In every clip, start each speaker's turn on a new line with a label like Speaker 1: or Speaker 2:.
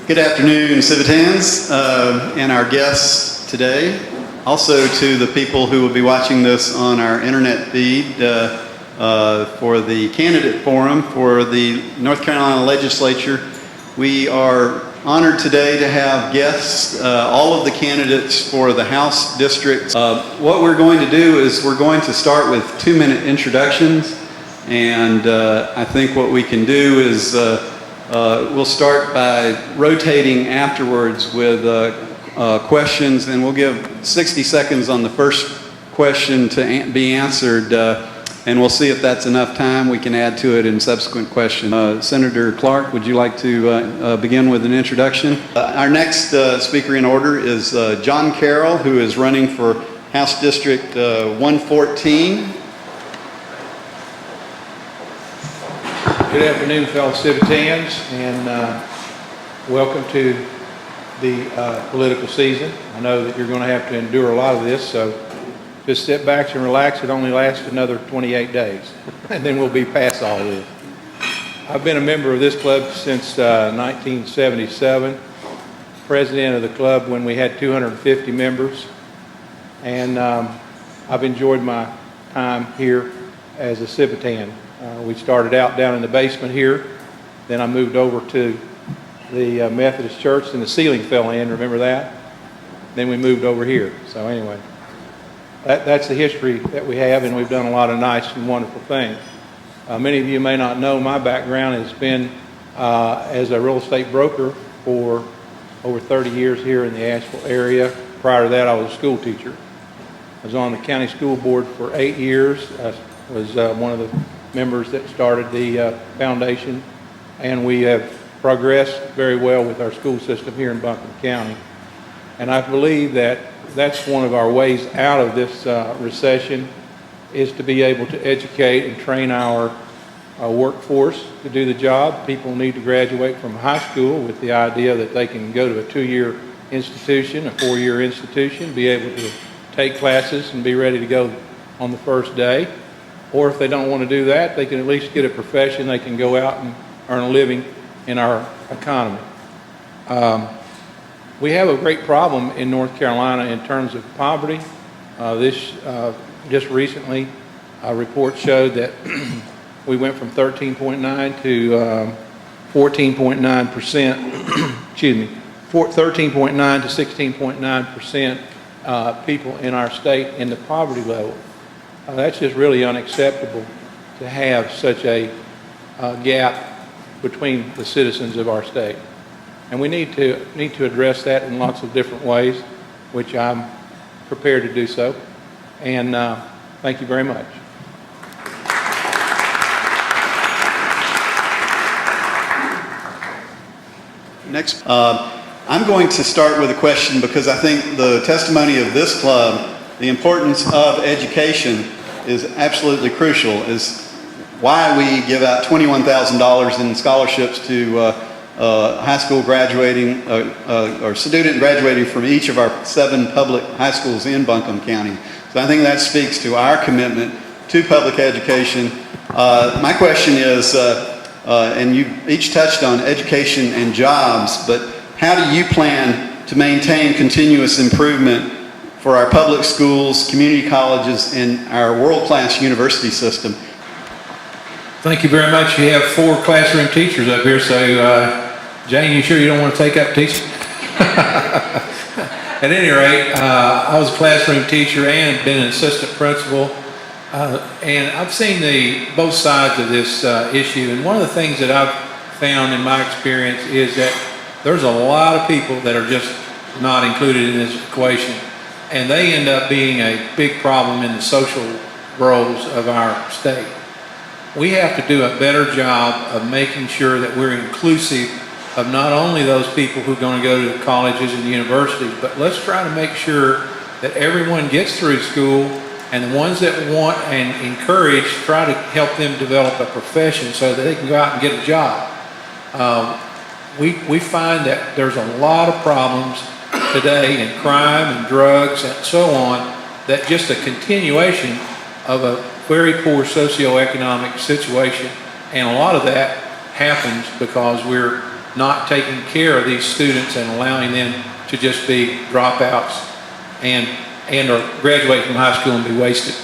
Speaker 1: Good afternoon, Civitans, and our guests today. Also to the people who will be watching this on our internet feed for the candidate forum for the North Carolina Legislature. We are honored today to have guests, all of the candidates for the House districts. What we're going to do is we're going to start with 2-minute introductions, and I think what we can do is we'll start by rotating afterwards with questions, and we'll give 60 seconds on the first question to be answered, and we'll see if that's enough time. We can add to it in subsequent questions. Senator Clark, would you like to begin with an introduction? Our next speaker in order is John Carroll, who is running for House District 114.
Speaker 2: Good afternoon, fellow Civitans, and welcome to the political season. I know that you're going to have to endure a lot of this, so just sit back and relax. It only lasts another 28 days, and then we'll be past all of this. I've been a member of this club since 1977, president of the club when we had 250 members, and I've enjoyed my time here as a Civitan. We started out down in the basement here, then I moved over to the Methodist Church, and the ceiling fell in, remember that? Then we moved over here. So anyway, that's the history that we have, and we've done a lot of nice and wonderful things. Many of you may not know my background has been as a real estate broker for over 30 years here in the Asheville area. Prior to that, I was a school teacher. I was on the county school board for 8 years. I was one of the members that started the foundation, and we have progressed very well with our school system here in Buncombe County. And I believe that that's one of our ways out of this recession, is to be able to educate and train our workforce to do the job. People need to graduate from high school with the idea that they can go to a 2-year institution, a 4-year institution, be able to take classes and be ready to go on the first day. Or if they don't want to do that, they can at least get a profession. They can go out and earn a living in our economy. We have a great problem in North Carolina in terms of poverty. Just recently, a report showed that we went from 13.9 to 14.9%, excuse me, 13.9 to 16.9% people in our state in the poverty level. That's just really unacceptable to have such a gap between the citizens of our state. And we need to address that in lots of different ways, which I'm prepared to do so. And thank you very much.
Speaker 1: Next, I'm going to start with a question because I think the testimony of this club, the importance of education, is absolutely crucial, is why we give out $21,000 in scholarships to high school graduating or student graduating from each of our 7 public high schools in Buncombe County. So I think that speaks to our commitment to public education. My question is, and you each touched on education and jobs, but how do you plan to maintain continuous improvement for our public schools, community colleges, and our world-class university system?
Speaker 2: Thank you very much. You have 4 classroom teachers up here, so Jane, you sure you don't want to take up teaching? At any rate, I was a classroom teacher and been an assistant principal, and I've seen both sides of this issue. And one of the things that I've found in my experience is that there's a lot of people that are just not included in this equation, and they end up being a big problem in the social roles of our state. We have to do a better job of making sure that we're inclusive of not only those people who are going to go to the colleges and universities, but let's try to make sure that everyone gets through school, and the ones that want and encourage, try to help them develop a profession so that they can go out and get a job. We find that there's a lot of problems today in crime and drugs and so on, that just a continuation of a very poor socioeconomic situation, and a lot of that happens because we're not taking care of these students and allowing them to just be dropouts and or graduate from high school and be wasted?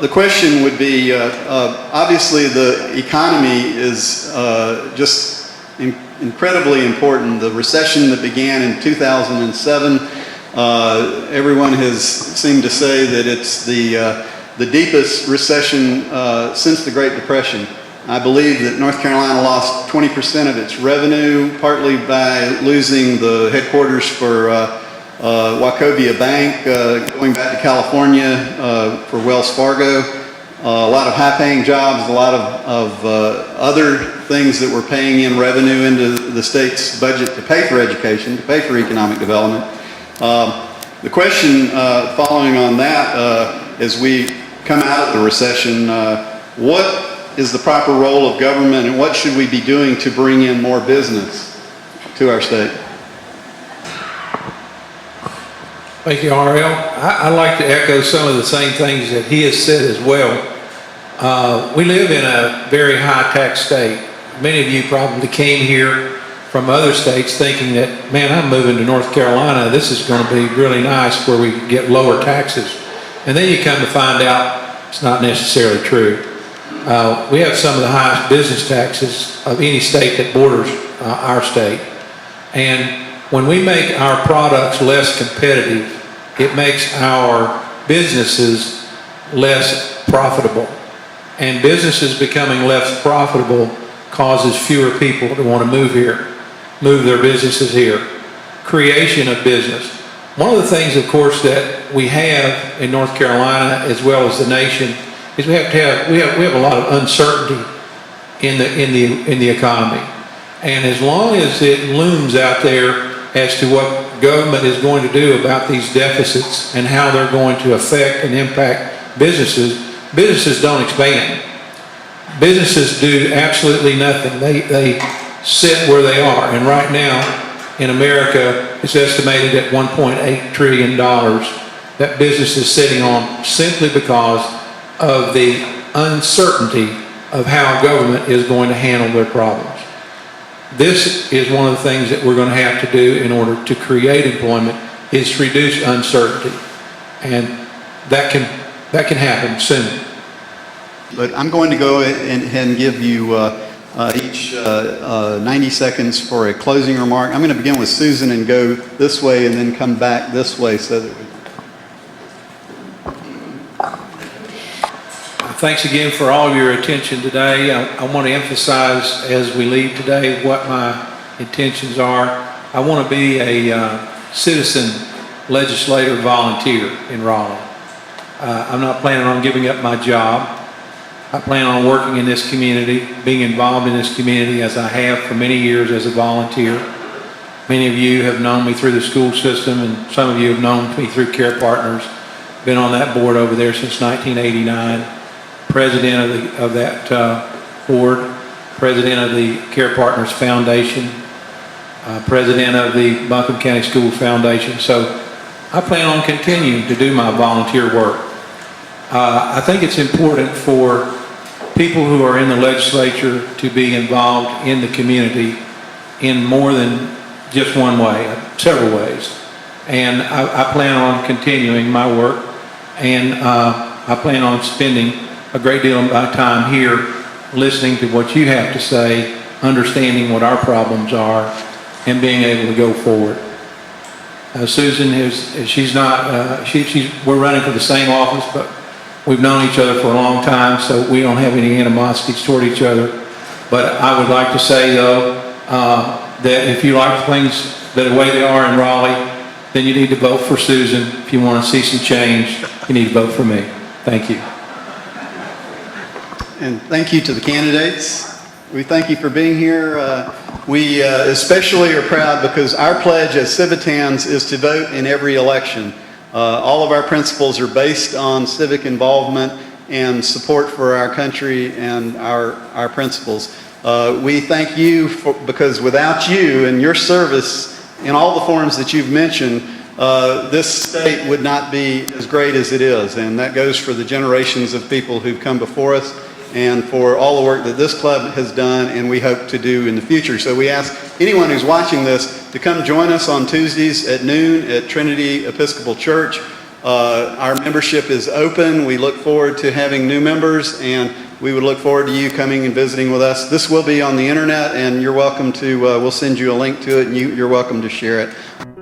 Speaker 1: The question would be, obviously the economy is just incredibly important. The recession that began in 2007, everyone has seemed to say that it's the deepest recession since the Great Depression. I believe that North Carolina lost 20% of its revenue, partly by losing the headquarters for Wachovia Bank, going back to California for Wells Fargo, a lot of high-paying jobs, a lot of other things that were paying in revenue into the state's budget to pay for education, to pay for economic development. The question following on that, as we come out of the recession, what is the proper role of government and what should we be doing to bring in more business to our state?
Speaker 2: Thank you, R.L. I'd like to echo some of the same things that he has said as well. We live in a very high-tax state. Many of you probably came here from other states thinking that, man, I'm moving to North Carolina. This is going to be really nice where we can get lower taxes. And then you come to find out it's not necessarily true. We have some of the highest business taxes of any state that borders our state. And when we make our products less competitive, it makes our businesses less profitable. And businesses becoming less profitable causes fewer people to want to move here, move their businesses here. Creation of business. One of the things, of course, that we have in North Carolina as well as the nation is we have a lot of uncertainty in the economy. And as long as it looms out there as to what government is going to do about these deficits and how they're going to affect and impact businesses, businesses don't expand. Businesses do absolutely nothing. They sit where they are. And right now in America, it's estimated at $1.8 trillion that business is sitting on simply because of the uncertainty of how government is going to handle their problems. This is one of the things that we're going to have to do in order to create employment, is to reduce uncertainty. And that can happen soon.
Speaker 1: But I'm going to go and give you each 90 seconds for a closing remark. I'm going to begin with Susan and go this way and then come back this way so that we...
Speaker 2: Thanks again for all of your attention today. I want to emphasize as we leave today what my intentions are. I want to be a citizen legislator volunteer in Raleigh. I'm not planning on giving up my job. I plan on working in this community, being involved in this community as I have for many years as a volunteer. Many of you have known me through the school system, and some of you have known me through Care Partners. Been on that board over there since 1989. President of that board, president of the Care Partners Foundation, president of the Buncombe County School Foundation. So I plan on continuing to do my volunteer work. I think it's important for people who are in the legislature to be involved in the community in more than just one way, several ways. And I plan on continuing my work, and I plan on spending a great deal of my time here listening to what you have to say, understanding what our problems are, and being able to go forward. Susan we're running for the same office, but we've known each other for a long time, so we don't have any animosities toward each other. But I would like to say, though, that if you like things the way they are in Raleigh, then you need to vote for Susan. If you want to see some change, you need to vote for me. Thank you.
Speaker 1: And thank you to the candidates. We thank you for being here. We especially are proud because our pledge as Civitans is to vote in every election. All of our principles are based on civic involvement and support for our country and our principles. We thank you because without you and your service in all the forms that you've mentioned, this state would not be as great as it is. And that goes for the generations of people who've come before us and for all the work that this club has done and we hope to do in the future. So we ask anyone who's watching this to come join us on Tuesdays at noon at Trinity Episcopal Church. Our membership is open. We look forward to having new members, and we would look forward to you coming and visiting with us. This will be on the internet, and you're welcome to, we'll send you a link to it, and you're welcome to share it.